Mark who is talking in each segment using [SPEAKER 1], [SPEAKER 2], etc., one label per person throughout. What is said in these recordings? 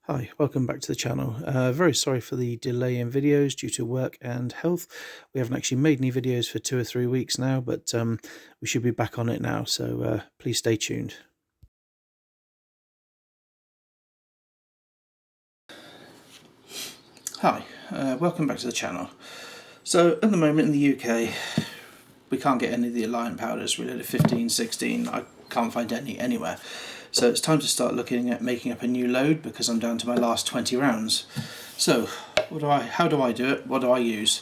[SPEAKER 1] Hi, welcome back to the channel. Very sorry for the delay in videos due to work and health. We haven't actually made any videos for 2 or 3 weeks now, but we should be back on it now, so please stay tuned. Hi, welcome back to the channel. So at the moment in the UK, we can't get any of the Alliant powders related to 15, 16. I can't find any anywhere. So it's time to start looking at making up a new load because I'm down to my last 20 rounds. So how do I do it? What do I use?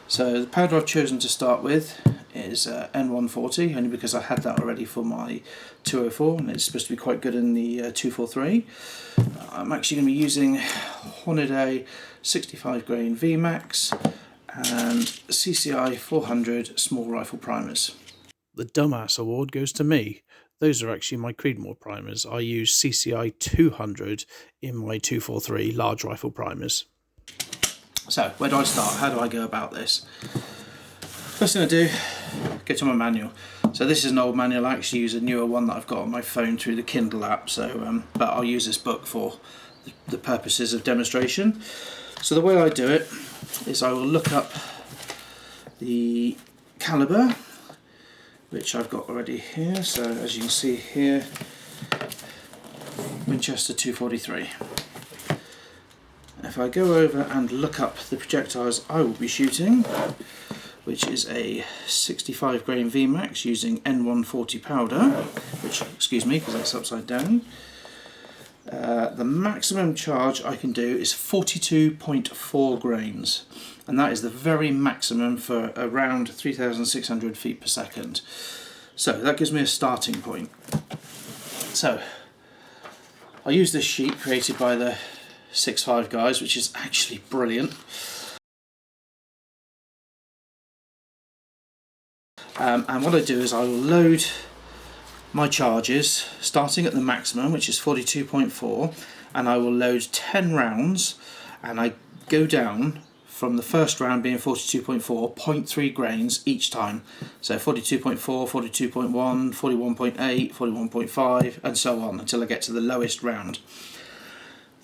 [SPEAKER 1] So the powder I've chosen to start with is N140, only because I had that already for my 204 and it's supposed to be quite good in the 243. I'm actually going to be using Hornady 65 grain VMAX and CCI 400 small rifle primers. The dumbass award goes to me. Those are actually my Creedmoor primers. I use CCI 200 in my 243 large rifle primers. So, where do I start? How do I go about this? First thing I do, go to my manual. So this is an old manual. I actually use a newer one that I've got on my phone through the Kindle app. So, but I'll use this book for the purposes of demonstration. So the way I do it is I will look up the calibre, which I've got already here. So as you can see here, Winchester 243. If I go over and look up the projectiles I will be shooting, which is a 65 grain VMAX using N140 powder, which, excuse me, because that's upside down. The maximum charge I can do is 42.4 grains, and that is the very maximum for around 3,600 feet per second. So that gives me a starting point. So I use this sheet created by the 6.5 guys, which is actually brilliant. And what I do is I will load my charges starting at the maximum, which is 42.4, and I will load 10 rounds, and I go down from the first round being 42.4, 0.3 grains each time. So 42.4, 42.1, 41.8, 41.5, and so on until I get to the lowest round.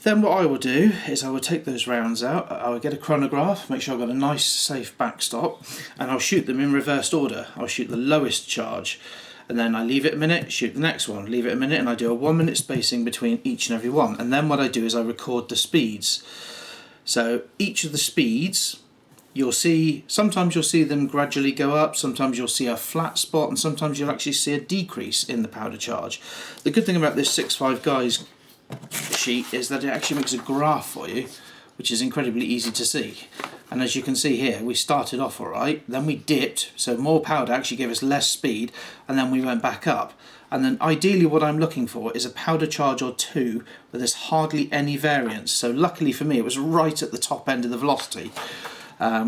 [SPEAKER 1] Then what I will do is I will take those rounds out, I will get a chronograph, make sure I've got a nice safe backstop, and I'll shoot them in reversed order. I'll shoot the lowest charge, and then I leave it a minute, shoot the next one, leave it a minute, and I do a 1 minute spacing between each and every one. And then what I do is I record the speeds. So each of the speeds, you'll see, sometimes you'll see them gradually go up, sometimes you'll see a flat spot, and sometimes you'll actually see a decrease in the powder charge. The good thing about this 6.5 guys sheet is that it actually makes a graph for you, which is incredibly easy to see. And as you can see here, we started off alright, then we dipped, so more powder actually gave us less speed, and then we went back up. And then ideally what I'm looking for is a powder charge or two where there's hardly any variance. So luckily for me it was right at the top end of the velocity,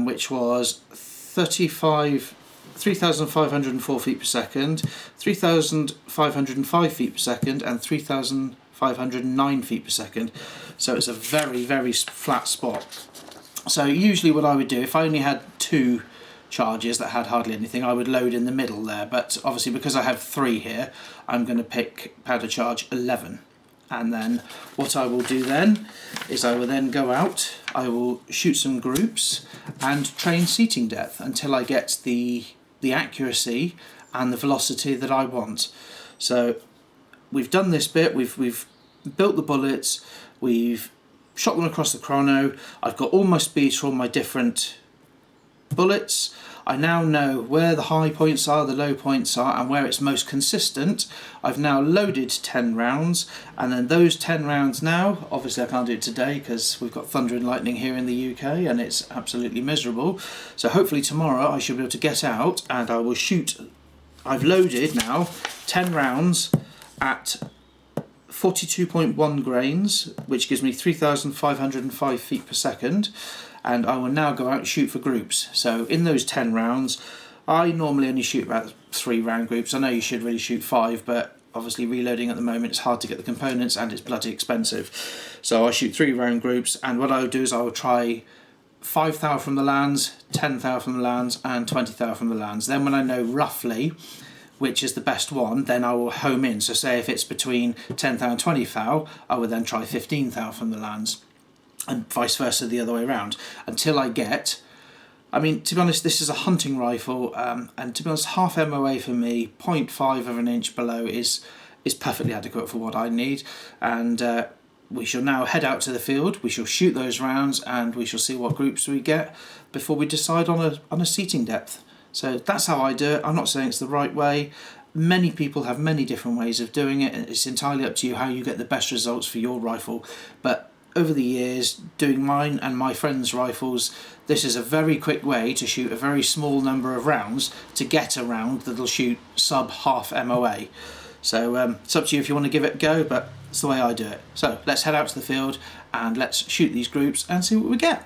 [SPEAKER 1] which was 3,504 feet per second, 3,505 feet per second, and 3,509 feet per second. So it's a very, very flat spot. So usually what I would do, if I only had 2 charges that had hardly anything, I would load in the middle there, but obviously because I have 3 here, I'm going to pick powder charge 11. And then what I will do then is I will then go out, I will shoot some groups and train seating depth until I get the accuracy and the velocity that I want. So we've done this bit, we've built the bullets, we've shot them across the chrono, I've got all my speeds for all my different bullets. I now know where the high points are, the low points are, and where it's most consistent. I've now loaded 10 rounds, and then those 10 rounds now, obviously I can't do it today because we've got thunder and lightning here in the UK and it's absolutely miserable. So hopefully tomorrow I should be able to get out and I will shoot. I've loaded now 10 rounds at 42.1 grains, which gives me 3,505 feet per second. And I will now go out and shoot for groups. So in those 10 rounds, I normally only shoot about 3 round groups. I know you should really shoot 5, but obviously reloading at the moment, it's hard to get the components and it's bloody expensive. So I shoot 3 round groups, and what I will do is I will try 5 thou from the lands, 10 thou from the lands, and 20 thou from the lands. Then when I know roughly which is the best one, then I will home in. So say if it's between 10 thou and 20 thou, I would then try 15 thou from the lands, and vice versa the other way around, until I get, I mean, to be honest, this is a hunting rifle, and to be honest, half MOA for me, 0.5 of an inch below is perfectly adequate for what I need. And we shall now head out to the field, we shall shoot those rounds, and we shall see what groups we get before we decide on a seating depth. So that's how I do it. I'm not saying it's the right way. Many people have many different ways of doing it, and it's entirely up to you how you get the best results for your rifle. But over the years, doing mine and my friends' rifles, this is a very quick way to shoot a very small number of rounds to get a round that'll shoot sub half MOA. So it's up to you if you want to give it a go, but it's the way I do it. So let's head out to the field and let's shoot these groups and see what we get.